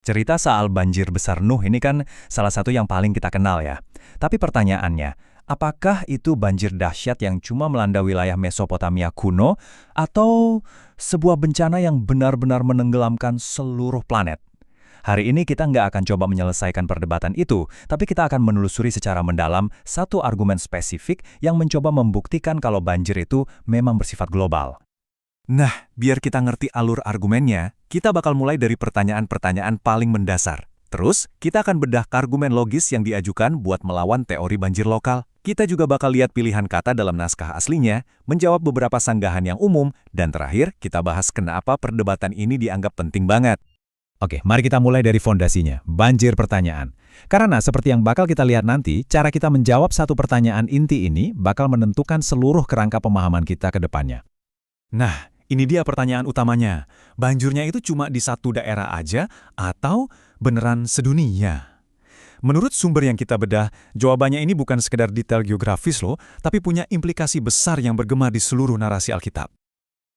Cerita soal banjir besar Nuh ini kan salah satu yang paling kita kenal ya. Tapi pertanyaannya, apakah itu banjir dahsyat yang cuma melanda wilayah Mesopotamia kuno atau sebuah bencana yang benar-benar menenggelamkan seluruh planet? Hari ini kita nggak akan coba menyelesaikan perdebatan itu, tapi kita akan menelusuri secara mendalam satu argumen spesifik yang mencoba membuktikan kalau banjir itu memang bersifat global. Nah, biar kita ngerti alur argumennya, kita bakal mulai dari pertanyaan-pertanyaan paling mendasar. Terus, kita akan bedah argumen logis yang diajukan buat melawan teori banjir lokal. Kita juga bakal lihat pilihan kata dalam naskah aslinya, menjawab beberapa sanggahan yang umum, dan terakhir, kita bahas kenapa perdebatan ini dianggap penting banget. Oke, mari kita mulai dari fondasinya, banjir pertanyaan. Karena seperti yang bakal kita lihat nanti, cara kita menjawab satu pertanyaan inti ini bakal menentukan seluruh kerangka pemahaman kita ke depannya. Nah, ini dia pertanyaan utamanya. Banjirnya itu cuma di satu daerah aja atau beneran sedunia? Menurut sumber yang kita bedah, jawabannya ini bukan sekedar detail geografis loh, tapi punya implikasi besar yang bergema di seluruh narasi Alkitab.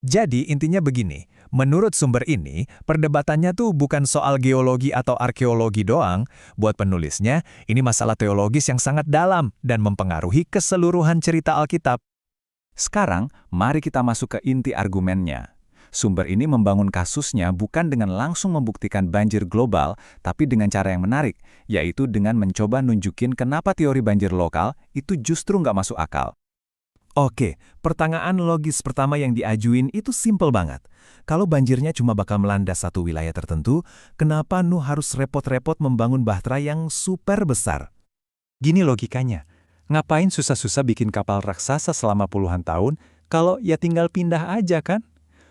Jadi intinya begini, menurut sumber ini, perdebatannya tuh bukan soal geologi atau arkeologi doang. Buat penulisnya, ini masalah teologis yang sangat dalam dan mempengaruhi keseluruhan cerita Alkitab. Sekarang, mari kita masuk ke inti argumennya. Sumber ini membangun kasusnya bukan dengan langsung membuktikan banjir global, tapi dengan cara yang menarik, yaitu dengan mencoba nunjukin kenapa teori banjir lokal itu justru nggak masuk akal. Oke, pertanyaan logis pertama yang diajuin itu simpel banget. Kalau banjirnya cuma bakal melanda satu wilayah tertentu, kenapa Nuh harus repot-repot membangun bahtera yang super besar? Gini logikanya. Ngapain susah-susah bikin kapal raksasa selama puluhan tahun, kalau ya tinggal pindah aja kan?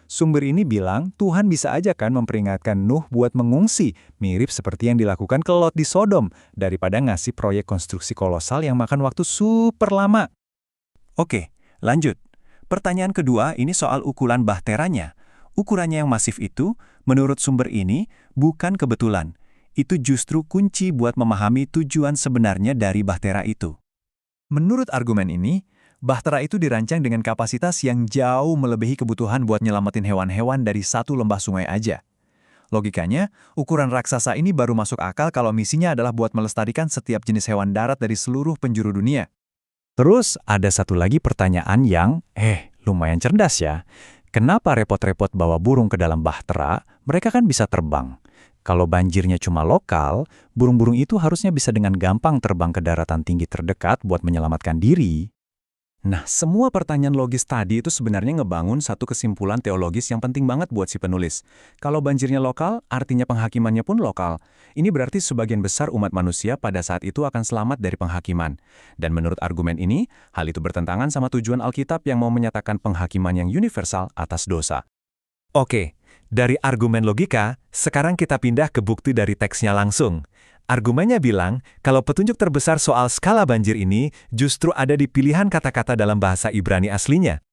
Sumber ini bilang Tuhan bisa aja kan memperingatkan Nuh buat mengungsi, mirip seperti yang dilakukan ke Lot di Sodom, daripada ngasih proyek konstruksi kolosal yang makan waktu super lama. Oke, lanjut. Pertanyaan kedua ini soal ukuran bahteranya. Ukurannya yang masif itu, menurut sumber ini, bukan kebetulan. Itu justru kunci buat memahami tujuan sebenarnya dari bahtera itu. Menurut argumen ini, bahtera itu dirancang dengan kapasitas yang jauh melebihi kebutuhan buat nyelamatin hewan-hewan dari satu lembah sungai aja. Logikanya, ukuran raksasa ini baru masuk akal kalau misinya adalah buat melestarikan setiap jenis hewan darat dari seluruh penjuru dunia. Terus ada satu lagi pertanyaan yang, lumayan cerdas ya. Kenapa repot-repot bawa burung ke dalam bahtera? Mereka kan bisa terbang. Kalau banjirnya cuma lokal, burung-burung itu harusnya bisa dengan gampang terbang ke daratan tinggi terdekat buat menyelamatkan diri. Nah, semua pertanyaan logis tadi itu sebenarnya ngebangun satu kesimpulan teologis yang penting banget buat si penulis. Kalau banjirnya lokal, artinya penghakimannya pun lokal. Ini berarti sebagian besar umat manusia pada saat itu akan selamat dari penghakiman. Dan menurut argumen ini, hal itu bertentangan sama tujuan Alkitab yang mau menyatakan penghakiman yang universal atas dosa. Oke, dari argumen logika, sekarang kita pindah ke bukti dari teksnya langsung. Argumennya bilang, kalau petunjuk terbesar soal skala banjir ini justru ada di pilihan kata-kata dalam bahasa Ibrani aslinya.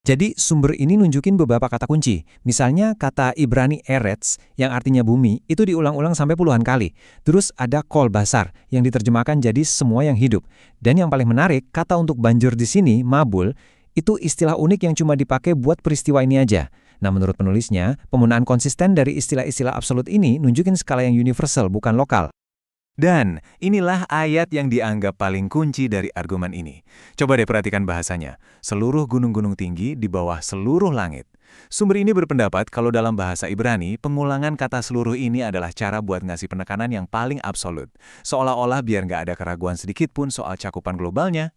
Jadi sumber ini nunjukin beberapa kata kunci. Misalnya kata Ibrani eretz yang artinya bumi itu diulang-ulang sampai puluhan kali. Terus ada kol basar yang diterjemahkan jadi semua yang hidup. Dan yang paling menarik, kata untuk banjir di sini, mabul, itu istilah unik yang cuma dipakai buat peristiwa ini aja. Nah, menurut penulisnya, penggunaan konsisten dari istilah-istilah absolut ini nunjukin skala yang universal, bukan lokal. Dan inilah ayat yang dianggap paling kunci dari argumen ini. Coba deh perhatikan bahasanya. Seluruh gunung-gunung tinggi di bawah seluruh langit. Sumber ini berpendapat kalau dalam bahasa Ibrani, pengulangan kata seluruh ini adalah cara buat ngasih penekanan yang paling absolut. Seolah-olah biar nggak ada keraguan sedikit pun soal cakupan globalnya.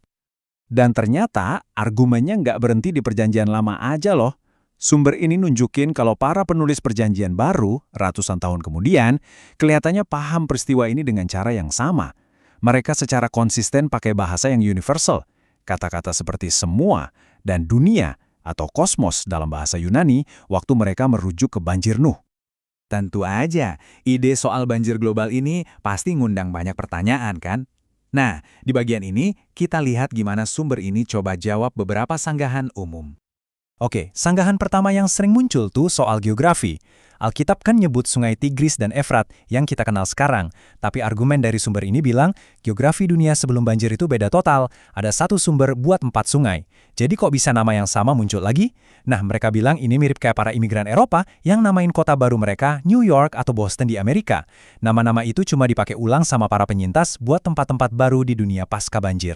Dan ternyata argumennya nggak berhenti di perjanjian lama aja loh. Sumber ini nunjukin kalau para penulis perjanjian baru, ratusan tahun kemudian, kelihatannya paham peristiwa ini dengan cara yang sama. Mereka secara konsisten pakai bahasa yang universal. Kata-kata seperti semua dan dunia atau kosmos dalam bahasa Yunani waktu mereka merujuk ke banjir Nuh. Tentu aja, ide soal banjir global ini pasti ngundang banyak pertanyaan kan? Nah, di bagian ini kita lihat gimana sumber ini coba jawab beberapa sanggahan umum. Oke, sanggahan pertama yang sering muncul tuh soal geografi. Alkitab kan nyebut sungai Tigris dan Efrat yang kita kenal sekarang, tapi argumen dari sumber ini bilang geografi dunia sebelum banjir itu beda total, ada satu sumber buat 4 sungai. Jadi kok bisa nama yang sama muncul lagi? Nah, mereka bilang ini mirip kayak para imigran Eropa yang namain kota baru mereka New York atau Boston di Amerika. Nama-nama itu cuma dipakai ulang sama para penyintas buat tempat-tempat baru di dunia pasca banjir.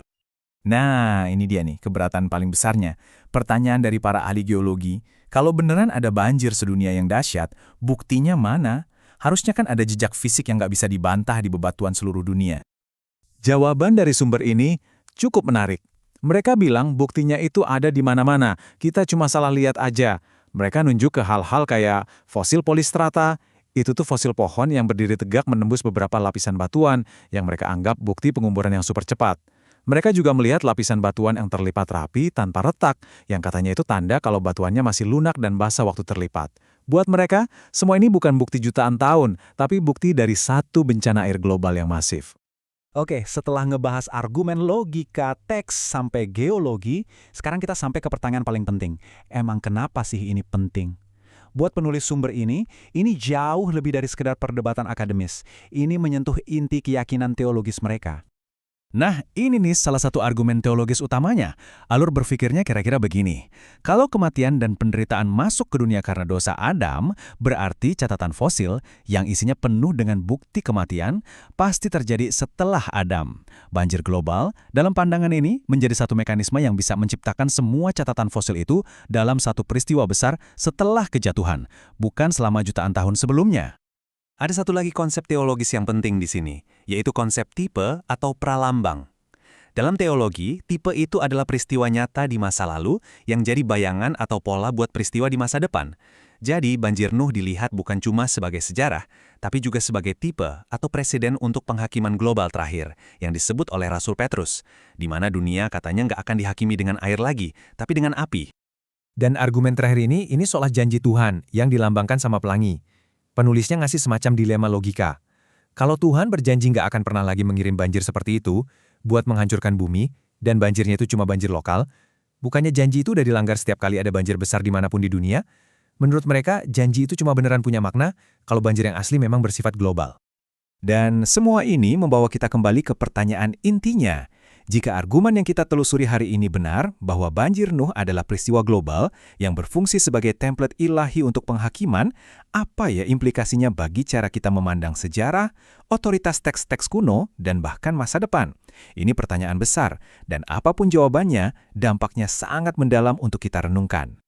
Nah, ini dia nih keberatan paling besarnya. Pertanyaan dari para ahli geologi, kalau beneran ada banjir sedunia yang dahsyat, buktinya mana? Harusnya kan ada jejak fisik yang nggak bisa dibantah di bebatuan seluruh dunia. Jawaban dari sumber ini cukup menarik. Mereka bilang buktinya itu ada di mana-mana, kita cuma salah lihat aja. Mereka nunjuk ke hal-hal kayak fosil polistrata, itu tuh fosil pohon yang berdiri tegak menembus beberapa lapisan batuan yang mereka anggap bukti penguburan yang super cepat. Mereka juga melihat lapisan batuan yang terlipat rapi tanpa retak, yang katanya itu tanda kalau batuannya masih lunak dan basah waktu terlipat. Buat mereka, semua ini bukan bukti jutaan tahun, tapi bukti dari satu bencana air global yang masif. Oke, setelah ngebahas argumen logika, teks, sampai geologi, sekarang kita sampai ke pertanyaan paling penting. Emang kenapa sih ini penting? Buat penulis sumber ini jauh lebih dari sekedar perdebatan akademis. Ini menyentuh inti keyakinan teologis mereka. Nah, ini nih salah satu argumen teologis utamanya. Alur berpikirnya kira-kira begini. Kalau kematian dan penderitaan masuk ke dunia karena dosa Adam, berarti catatan fosil yang isinya penuh dengan bukti kematian pasti terjadi setelah Adam. Banjir global, dalam pandangan ini, menjadi satu mekanisme yang bisa menciptakan semua catatan fosil itu dalam satu peristiwa besar setelah kejatuhan, bukan selama jutaan tahun sebelumnya. Ada satu lagi konsep teologis yang penting di sini, yaitu konsep tipe atau pralambang. Dalam teologi, tipe itu adalah peristiwa nyata di masa lalu yang jadi bayangan atau pola buat peristiwa di masa depan. Jadi, banjir Nuh dilihat bukan cuma sebagai sejarah, tapi juga sebagai tipe atau presiden untuk penghakiman global terakhir yang disebut oleh Rasul Petrus, di mana dunia katanya nggak akan dihakimi dengan air lagi, tapi dengan api. Dan argumen terakhir ini seolah janji Tuhan yang dilambangkan sama pelangi. Penulisnya ngasih semacam dilema logika. Kalau Tuhan berjanji nggak akan pernah lagi mengirim banjir seperti itu, buat menghancurkan bumi, dan banjirnya itu cuma banjir lokal, bukannya janji itu udah dilanggar setiap kali ada banjir besar dimanapun di dunia? Menurut mereka, janji itu cuma beneran punya makna kalau banjir yang asli memang bersifat global. Dan semua ini membawa kita kembali ke pertanyaan intinya. Jika argumen yang kita telusuri hari ini benar, bahwa banjir Nuh adalah peristiwa global yang berfungsi sebagai template ilahi untuk penghakiman, apa ya implikasinya bagi cara kita memandang sejarah, otoritas teks-teks kuno, dan bahkan masa depan? Ini pertanyaan besar, dan apapun jawabannya, dampaknya sangat mendalam untuk kita renungkan.